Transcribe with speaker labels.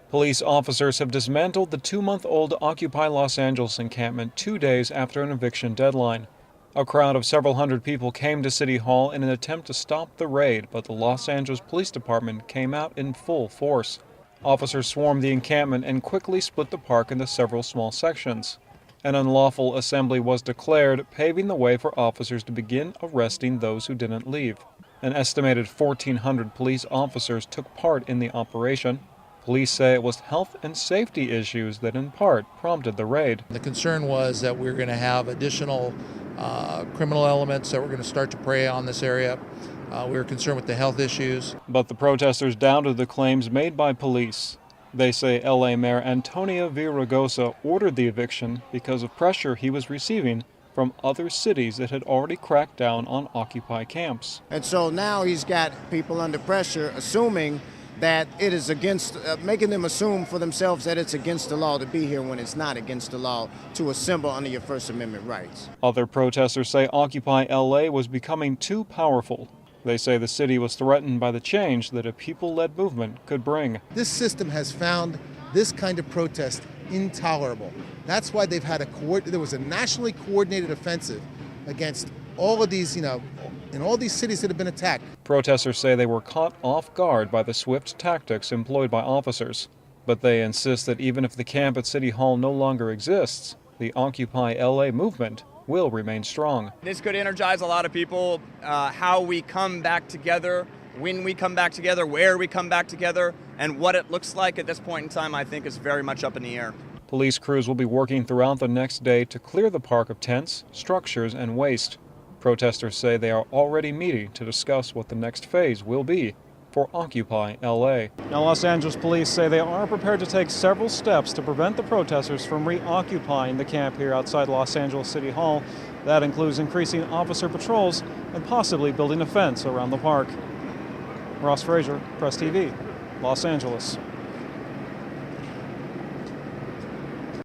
Speaker 1: Police officers have dismantled the 2-month-old Occupy Los Angeles encampment 2 days after an eviction deadline. A crowd of several hundred people came to City Hall in an attempt to stop the raid, but the Los Angeles Police Department came out in full force. Officers swarmed the encampment and quickly split the park into several small sections. An unlawful assembly was declared, paving the way for officers to begin arresting those who didn't leave. An estimated 1,400 police officers took part in the operation. Police say it was health and safety issues that in part prompted the raid.
Speaker 2: The concern was that we're going to have additional criminal elements that were going to start to prey on this area. We were concerned with the health issues.
Speaker 1: But the protesters doubted the claims made by police. They say LA Mayor Antonio Villaragosa ordered the eviction because of pressure he was receiving from other cities that had already cracked down on Occupy camps.
Speaker 3: And so now he's got people under pressure assuming that it is against, making them assume for themselves that it's against the law to be here when it's not against the law to assemble under your First Amendment rights.
Speaker 1: Other protesters say Occupy LA was becoming too powerful. They say the city was threatened by the change that a people-led movement could bring.
Speaker 4: This system has found this kind of protest intolerable. That's why they've had there was a nationally coordinated offensive against all of these, in all these cities that have been attacked.
Speaker 1: Protesters say they were caught off guard by the swift tactics employed by officers. But they insist that even if the camp at City Hall no longer exists, the Occupy LA movement will remain strong.
Speaker 5: This could energize a lot of people. How we come back together, when we come back together, where we come back together, and what it looks like at this point in time, I think is very much up in the air.
Speaker 1: Police crews will be working throughout the next day to clear the park of tents, structures, and waste. Protesters say they are already meeting to discuss what the next phase will be for Occupy LA. Now, Los Angeles police say they are prepared to take several steps to prevent the protesters from reoccupying the camp here outside Los Angeles City Hall. That includes increasing officer patrols and possibly building a fence around the park. Ross Frazier, Press TV, Los Angeles.